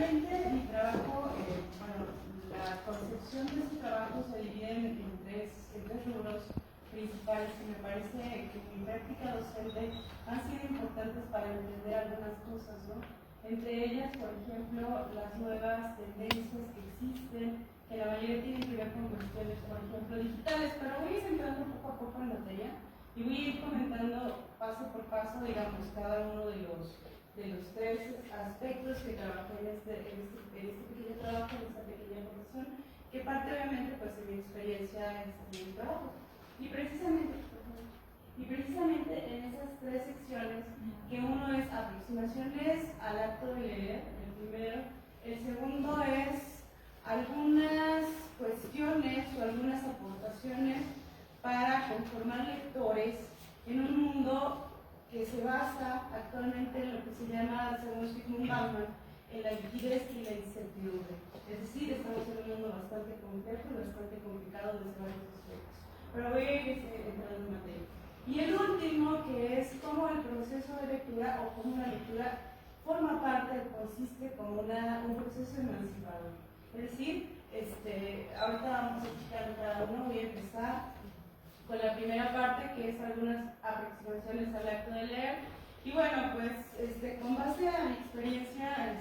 realmente mi trabajo, bueno, la concepción de este trabajo se divide en tres rubros principales que me parece que en mi práctica docente han sido importantes para entender algunas cosas, ¿no? Entre ellas, por ejemplo, las nuevas tendencias que existen, que la mayoría tienen que ver con cuestiones, por ejemplo, digitales, pero voy a ir entrando poco a poco en materia y voy a ir comentando paso por paso, digamos, cada uno de los tres aspectos que trabajé en este pequeño trabajo, en esta pequeña formación, que parte obviamente pues, de mi experiencia en este trabajo. Y precisamente en esas tres secciones, que uno es aproximaciones al acto de leer, el primero, el segundo es algunas cuestiones o algunas aportaciones para conformar lectores en un mundo que se basa actualmente en lo que se llama, según Zygmunt Bauman, en la liquidez y la incertidumbre. Es decir, estamos en un mundo bastante complejo y bastante complicado desde varios aspectos. Pero voy a ir entrando en materia. Y el último, que es cómo el proceso de lectura o cómo una lectura forma parte, consiste como un proceso emancipador. Es decir, ahorita vamos a explicar cada uno, voy a empezar con la primera parte, que es algunas aproximaciones al acto de leer. Y bueno, pues con base a mi experiencia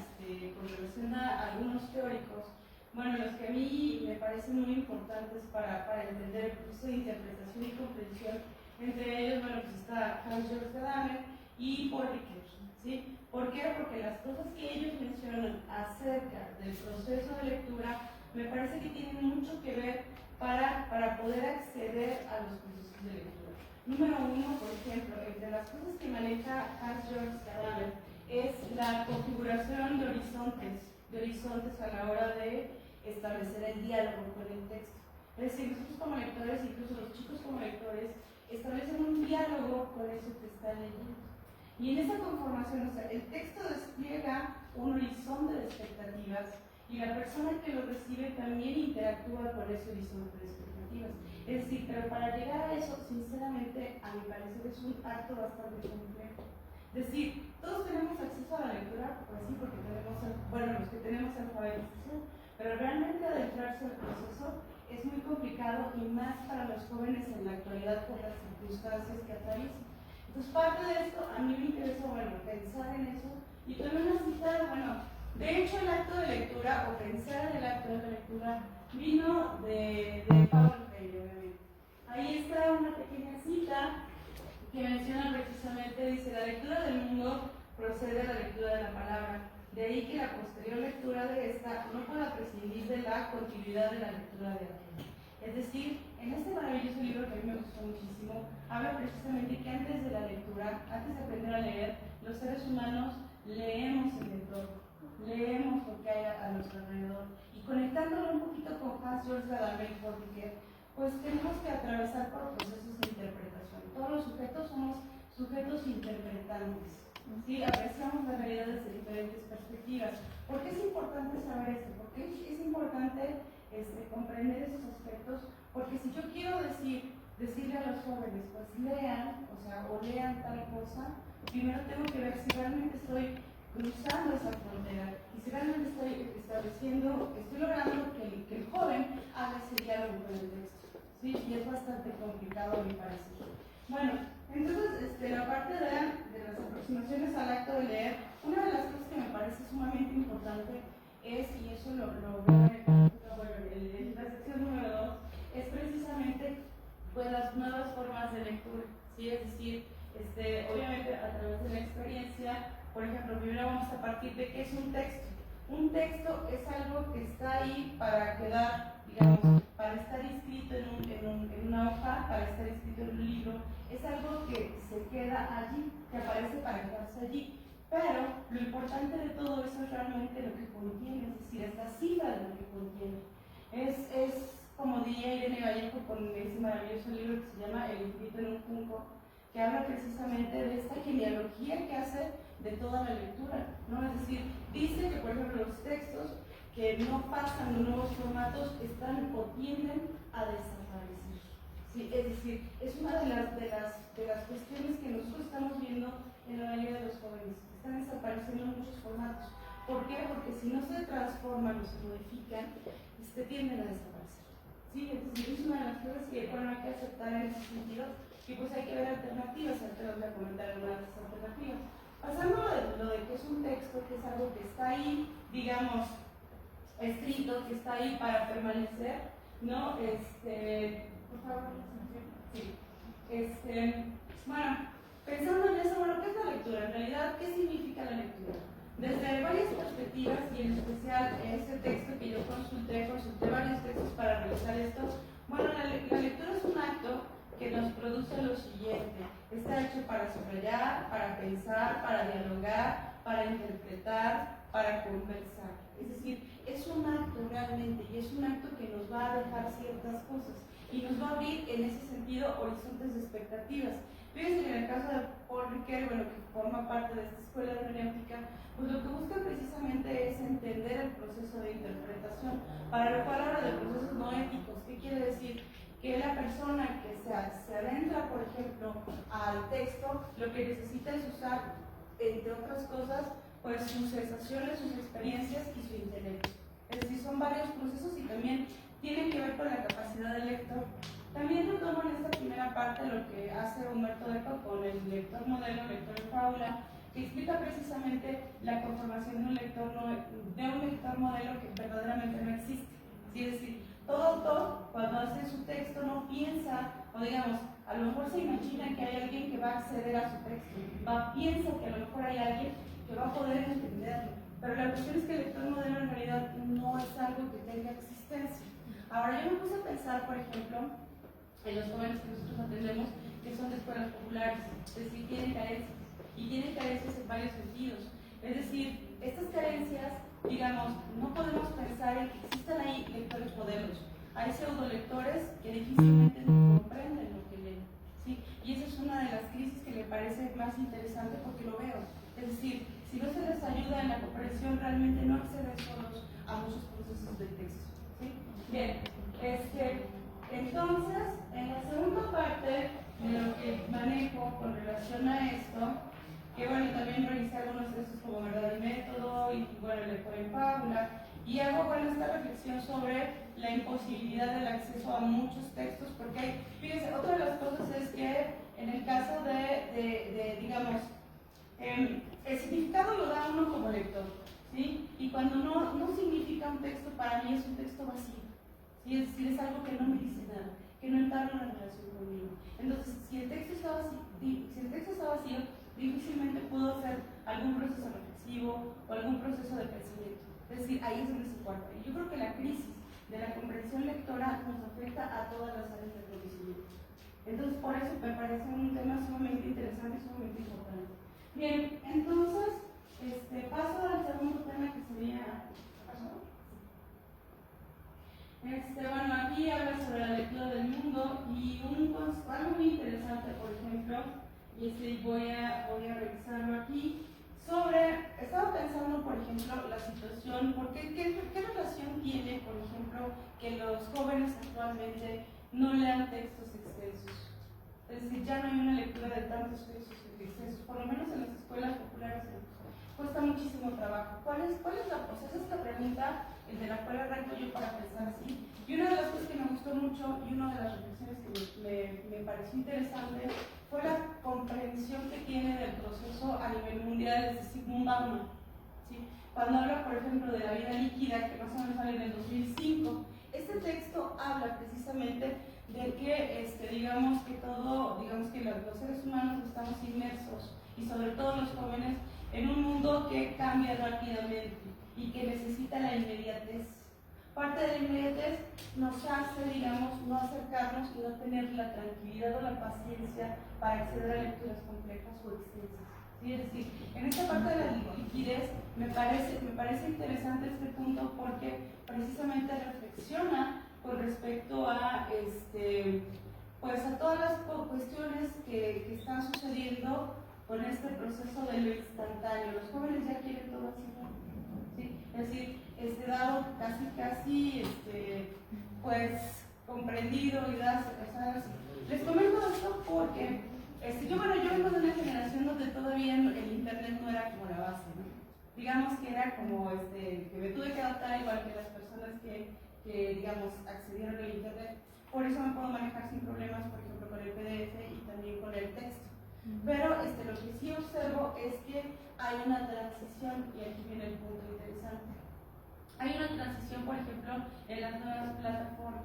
con relación a algunos teóricos, bueno, los que a mí me parecen muy importantes para entender el proceso de interpretación y comprensión, entre ellos, bueno, pues está Hans-Georg Gadamer y Paul Ricoeur, ¿sí? ¿Por qué? Porque las cosas que ellos mencionan acerca del proceso de lectura me parece que tienen mucho que ver para poder acceder a los procesos de lectura. Número uno, por ejemplo, entre las cosas que maneja Hans-Georg Gadamer es la configuración de horizontes a la hora de establecer el diálogo con el texto. Es decir, nosotros como lectores, incluso los chicos como lectores, establecen un diálogo con eso que están leyendo. Y en esa conformación, o sea, el texto despliega un horizonte de expectativas y la persona que lo recibe también interactúa con ese horizonte de expectativas. Es decir, pero para llegar a eso, sinceramente, a mi parecer, es un acto bastante complejo. Es decir, todos tenemos acceso a la lectura, pues sí, porque tenemos, bueno, los que tenemos alfabetización, pero realmente adentrarse al proceso es muy complicado y más para los jóvenes en la actualidad por las circunstancias que atraviesan. Entonces, parte de esto, a mí me interesa, bueno, pensar en eso y también una cita, bueno, de hecho, el acto de lectura, o pensar en el acto de lectura, vino de Paulo Freire, obviamente. Ahí está una pequeña cita que menciona precisamente, dice, la lectura del mundo procede de la lectura de la palabra. De ahí que la posterior lectura de esta no pueda prescindir de la continuidad de la lectura de aquella. Es decir, en este maravilloso libro que a mí me gustó muchísimo, habla precisamente que antes de la lectura, antes de aprender a leer, los seres humanos leemos el entorno, leemos lo que hay a nuestro alrededor. Y conectándolo un poquito con Hans-Georg Gadamer, porque pues tenemos que atravesar por procesos de interpretación. Todos los sujetos somos sujetos interpretantes. ¿Sí? Apreciamos la realidad desde diferentes perspectivas. ¿Por qué es importante saber esto? ¿Por qué es importante comprender esos aspectos? Porque si yo quiero decirle a los jóvenes, pues lean, o lean tal cosa, primero tengo que ver si realmente estoy cruzando esa frontera y si realmente estoy logrando que el joven haga ese diálogo con el texto. ¿Sí? Y es bastante complicado a mi parecer. Bueno, entonces la parte de las aproximaciones al acto de leer, una de las cosas que me parece sumamente importante es, y eso lo veo en la sección número 2, es precisamente pues, las nuevas formas de lectura, ¿sí? Es decir, obviamente a través de la experiencia, por ejemplo, primero vamos a partir de qué es un texto. Un texto es algo que está ahí para quedar, digamos, para estar inscrito en una hoja, para estar inscrito en un libro, es algo que se queda allí, que aparece para quedarse allí. Pero lo importante de todo eso es realmente lo que contiene, es decir, es la cifra de lo que contiene. Es como diría Irene Vallejo con ese maravilloso libro que se llama El infinito en un junco, que habla precisamente de esta genealogía que hace de toda la lectura, ¿no? Es decir, dice que, por ejemplo, los textos que no pasan de nuevos formatos están o tienden a desaparecer. ¿Sí? Es decir, es una de las cuestiones que nosotros estamos viendo en la mayoría de los jóvenes. Están desapareciendo muchos formatos. ¿Por qué? Porque si no se transforman o se modifican, tienden a desaparecer. ¿Sí? Entonces, es una de las cosas que hay que aceptar en ese sentido, y pues hay que ver alternativas. Ahorita les voy a comentar algunas de esas alternativas. Pasando lo de que es un texto, que es algo que está ahí, digamos, escrito, que está ahí para permanecer, ¿no? Por favor, sí. Bueno, pensando en eso, bueno, ¿qué es la lectura? En realidad, ¿qué significa la lectura? Desde varias perspectivas, y en especial ese texto que yo consulté varios textos para realizar esto. Bueno, la lectura es un acto que nos produce lo siguiente: está hecho para subrayar, para pensar, para dialogar, para interpretar, para conversar. Es decir, es un acto realmente, y es un acto que nos va a dejar ciertas cosas y nos va a abrir en ese sentido horizontes de expectativas. Fíjense que en el caso de Paul Ricoeur, bueno, que forma parte de esta escuela hermenéutica, pues lo que busca precisamente es entender el proceso de interpretación, para lo cual habla de procesos noéticos. ¿Qué quiere decir? Que la persona que se adentra, por ejemplo, al texto, lo que necesita es usar, entre otras cosas, pues sus sensaciones, sus experiencias y su intelecto. Es decir, son varios procesos y también tienen que ver con la capacidad del lector. También retomo en esta primera parte lo que hace Humberto Eco con el lector modelo, lector en fábula, que explica precisamente la conformación de un lector modelo que verdaderamente no existe. ¿Sí? Es decir, todo autor, cuando hace su texto, no piensa, o digamos, a lo mejor se imagina que hay alguien que va a acceder a su texto, piensa que a lo mejor hay alguien que va a poder entenderlo, pero la cuestión es que el lector modelo en realidad no es algo que tenga existencia. Ahora, yo me puse a pensar, por ejemplo, en los jóvenes que nosotros atendemos, que son de escuelas populares, es decir, tienen carencias, y tienen carencias en varios sentidos. Es decir, estas carencias, digamos, no podemos pensar en que existan ahí lectores modelos. Hay pseudolectores que difícilmente comprenden lo que leen, ¿sí? Y esa es una de las crisis que me parece más interesante, porque lo veo. Es decir, si no se les ayuda en la comprensión, realmente no acceden solos a muchos procesos del texto, ¿sí? Bien, entonces, en la segunda parte de lo que manejo con relación a esto, que bueno, también revisé algunos textos como Verdad y Método, y bueno, el lector en fábula, y hago bueno esta reflexión sobre la imposibilidad del acceso a muchos textos, porque fíjense, otra de las cosas es que en el caso digamos, el significado lo da uno como lector, ¿sí? Y cuando no significa un texto, para mí es un texto vacío, ¿sí? Es decir, es algo que no me dice nada, que no entabla una relación conmigo. Entonces, si el texto está vacío, difícilmente puedo hacer algún proceso reflexivo o algún proceso de pensamiento. Es decir, ahí es donde se cuarta. Y yo creo que la crisis de la comprensión lectora nos afecta a todas las áreas del conocimiento. Entonces, por eso me parece un tema sumamente interesante y sumamente importante. Bien, entonces, paso al segundo tema, que sería... bueno, aquí habla sobre la lectura del mundo, y algo muy interesante, por ejemplo, y voy a revisarlo aquí, estaba pensando, por ejemplo, la situación, porque ¿qué relación tiene, por ejemplo, que los jóvenes actualmente no lean textos extensos? Es decir, ya no hay una lectura de tantos textos extensos, por lo menos en las escuelas populares cuesta muchísimo trabajo. ¿Cuál es la cosa? Esa es la pregunta de la cual arranco yo para pensar así. Y una de las cosas que me gustó mucho, y una de las reflexiones que me pareció interesante, fue la comprensión que tiene del proceso a nivel mundial desde Zygmunt Bauman, ¿sí? Cuando habla, por ejemplo, de la vida líquida, que más o menos sale en el 2005, este texto habla precisamente de que, digamos que los seres humanos estamos inmersos, y sobre todo los jóvenes, en un mundo que cambia rápidamente y que necesita la inmediatez. Parte de la inmediatez nos hace, digamos, no acercarnos y no tener la tranquilidad o la paciencia para acceder a lecturas complejas o extensas. ¿Sí? Es decir, en esta parte de la liquidez me parece interesante este punto, porque precisamente reflexiona con respecto a pues a todas las cuestiones que están sucediendo con este proceso de lo instantáneo. Los jóvenes ya quieren todo así, ¿sí? Es decir, dado casi pues comprendido y dado, les comento esto porque yo vengo de una generación donde todavía el internet no era como la base, ¿no? Digamos que era como adaptar igual que las personas que digamos, accedieron al internet. Por eso me puedo manejar sin problemas, por ejemplo, con el PDF y también con el texto. Pero lo que sí observo es que hay una transición, y aquí viene el punto interesante. Hay una transición, por ejemplo, en las nuevas plataformas.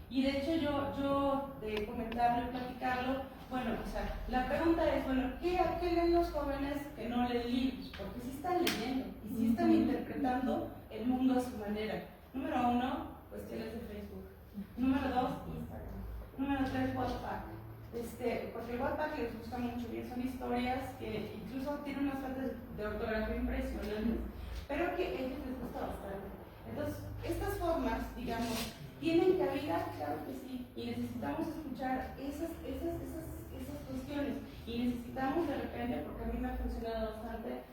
Y de hecho yo de comentarlo y platicarlo, bueno, o sea, la pregunta es, bueno, ¿qué leen los jóvenes que no leen libros? Porque sí están leyendo y sí están interpretando el mundo a su manera. Número 1, cuestiones de Facebook. Número 2, Instagram. Número 3, Wattpad. Porque el Wattpad les gusta mucho y son historias que incluso tienen unas faltas de ortografía impresionantes, pero que a ellos les gusta bastante. Entonces, estas formas, digamos, ¿tienen cabida? Claro que sí, y necesitamos escuchar esas cuestiones, y necesitamos de repente, porque a mí me ha funcionado bastante,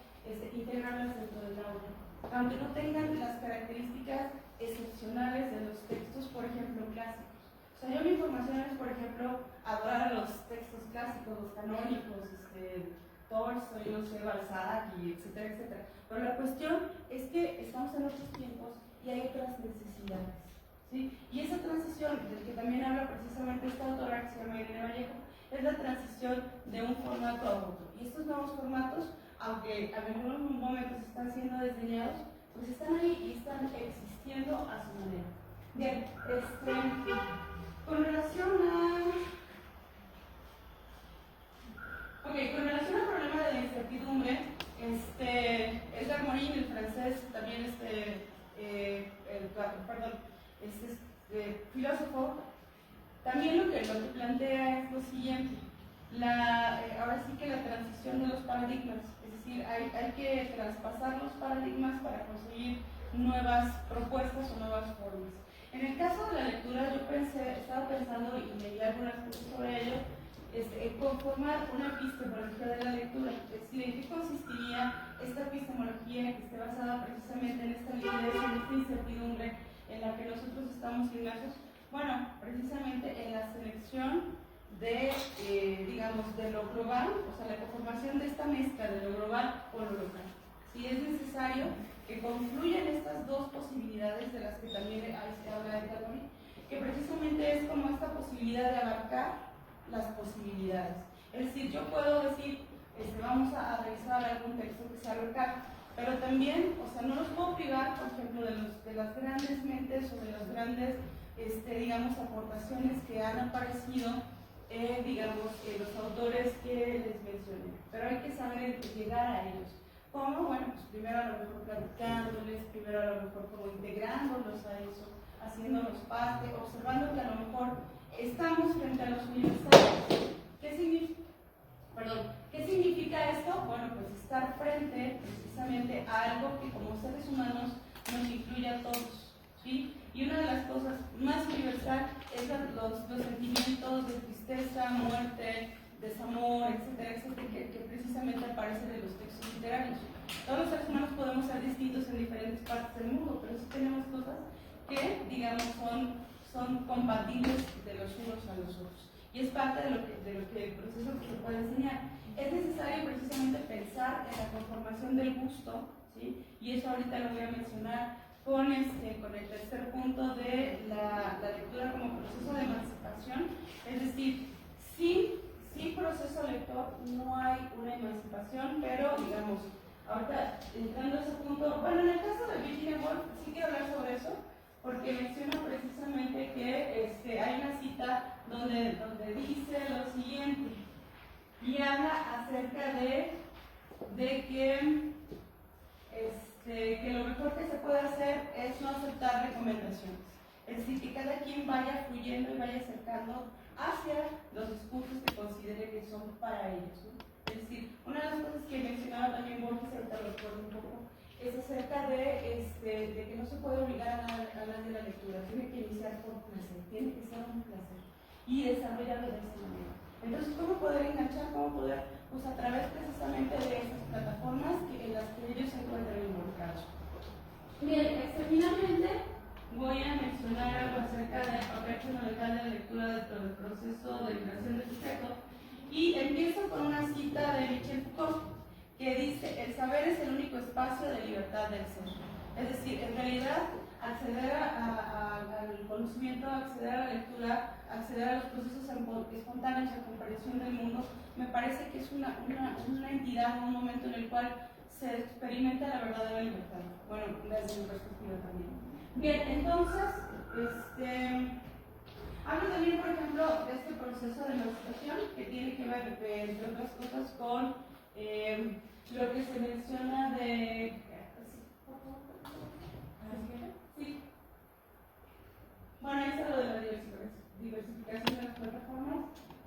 integrarlas dentro del aula, aunque no tengan las características excepcionales de los textos, por ejemplo, clásicos. O sea, yo mi formación es, por ejemplo, adorar los textos clásicos, los canónicos, Tolstoy, no sé, Balzac, y etcétera, etcétera. Pero la cuestión es que estamos en otros tiempos y hay otras necesidades, ¿sí? Y esa transición, del que también habla precisamente esta autora que se llama Irene Vallejo, es la transición de un formato a otro. Y estos nuevos formatos, aunque a algunos momentos están siendo desdeñados, pues están ahí y están existiendo a su manera. Bien, con relación al problema de la incertidumbre, Edgar Morin, el francés, también filósofo, también lo que plantea es lo siguiente. Ahora sí que la transición de los paradigmas, es decir, hay que traspasar los paradigmas para conseguir nuevas propuestas o nuevas formas. En el caso de la lectura, yo estaba pensando y leí algunas cosas sobre ello, en conformar una epistemología de la lectura, es decir, en qué consistiría esta epistemología que esté basada precisamente en esta liquidez, en esta incertidumbre en la que nosotros estamos inmersos. Bueno, precisamente en la selección digamos, de lo global, o sea, la conformación de esta mezcla de lo global con lo local. Si es necesario que confluyan estas dos posibilidades de las que también se habla de Calvin, que precisamente es como esta posibilidad de abarcar las posibilidades. Es decir, yo puedo decir, vamos a revisar algún texto que sea local, pero también, o sea, no los puedo privar, por ejemplo, de las grandes mentes o de las grandes, digamos, aportaciones que han aparecido, digamos, los autores que les mencioné. Pero hay que saber llegar a ellos. ¿Cómo? Bueno, pues primero a lo mejor platicándoles, primero a lo mejor como integrándolos a eso, haciéndolos parte, observando que a lo mejor estamos frente a los universales. ¿Qué significa esto? Bueno, pues estar frente precisamente a algo que como seres humanos nos incluye a todos, ¿sí? Y una de las cosas más universal es los sentimientos de tristeza, muerte, desamor, etcétera, etcétera, que precisamente aparecen en los textos literarios. Todos los seres humanos podemos ser distintos en diferentes partes del mundo, pero sí tenemos cosas que, digamos, son compatibles de los unos a los otros. Y es parte de lo que el proceso que se puede enseñar. Es necesario precisamente pensar en la conformación del gusto, ¿sí? Y eso ahorita lo voy a mencionar con el tercer punto de la lectura como proceso de emancipación. Es decir, sin proceso lector no hay una emancipación, pero digamos, ahorita entrando a ese punto, bueno, en el caso de Virginia Woolf sí quiero hablar sobre eso, porque menciona precisamente que hay una cita donde dice lo siguiente, y habla acerca de que lo mejor que se puede hacer es no aceptar recomendaciones. Es decir, que cada quien vaya fluyendo y vaya acercando hacia los discursos que considere que son para ellos, ¿no? Es decir, una de las cosas que mencionaba también Borges, ahorita lo recuerdo un poco, es acerca de que no se puede obligar a nadie a la lectura, tiene que iniciar por placer, tiene que ser un placer y desarrollarlo de esa manera. Entonces, ¿cómo poder enganchar? ¿Cómo poder? Pues a través precisamente de esas plataformas en las que ellos se encuentran involucrados. Bien, finalmente voy a mencionar algo acerca del papel fundamental de la lectura dentro del proceso de liberación del sujeto y empiezo con una cita de Michel Foucault que dice: el saber es el único espacio de libertad del ser. Es decir, en realidad, acceder al conocimiento, acceder a la lectura, acceder a los procesos espontáneos de comprensión del mundo, me parece que es una entidad, un momento en el cual se experimenta la verdadera libertad. Bueno, desde mi perspectiva también. Bien, entonces, hablo también, por ejemplo, de este proceso de emancipación que tiene que ver, entre otras cosas, con lo que se menciona de... Sí. Bueno, ahí está lo de la diversificación de las plataformas.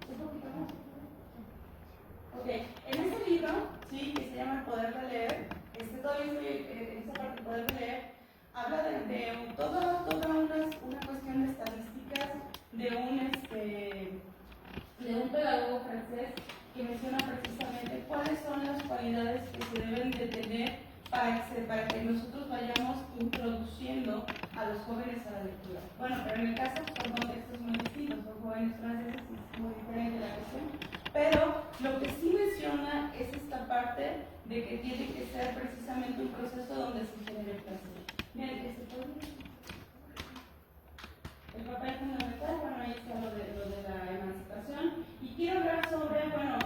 ¿Un poquito más? Ok, en este libro, sí, que se llama El Poder de Leer, todavía estoy en esta parte del Poder de Leer, habla de toda una cuestión de estadísticas de un pedagogo francés que menciona precisamente cuáles son las cualidades que se deben de tener para que nosotros vayamos introduciendo a los jóvenes a la lectura. Bueno, pero en el caso son contextos muy distintos, son jóvenes franceses, es muy diferente la cuestión, pero lo que sí menciona es esta parte de que tiene que ser precisamente un proceso donde se genere placer. Bien, el papel fundamental, bueno, ahí está lo de la emancipación, y quiero hablar sobre, bueno,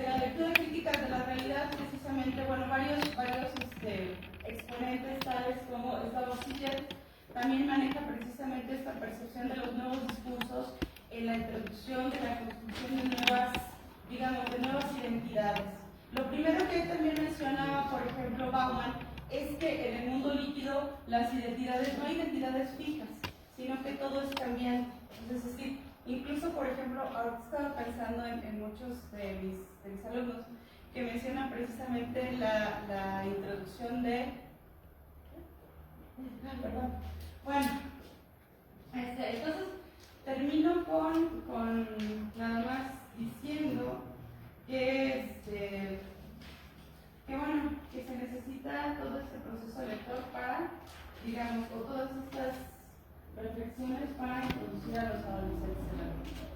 la lectura crítica de la realidad, precisamente, bueno, varios exponentes tales como Slavoj Žižek también maneja precisamente esta percepción de los nuevos discursos en la introducción de la construcción de nuevas, digamos, de nuevas identidades. Lo primero que también mencionaba, por ejemplo, Bauman, es que en el mundo líquido las identidades, no hay identidades fijas, sino que todo es cambiante. Es decir, incluso, por ejemplo, ahora estaba pensando en muchos de mis alumnos que mencionan precisamente la introducción de... Perdón. Bueno, entonces termino con nada más diciendo que bueno, que se necesita todo este proceso lector para, digamos, o todas estas reflexiones para introducir a los adolescentes en la lectura.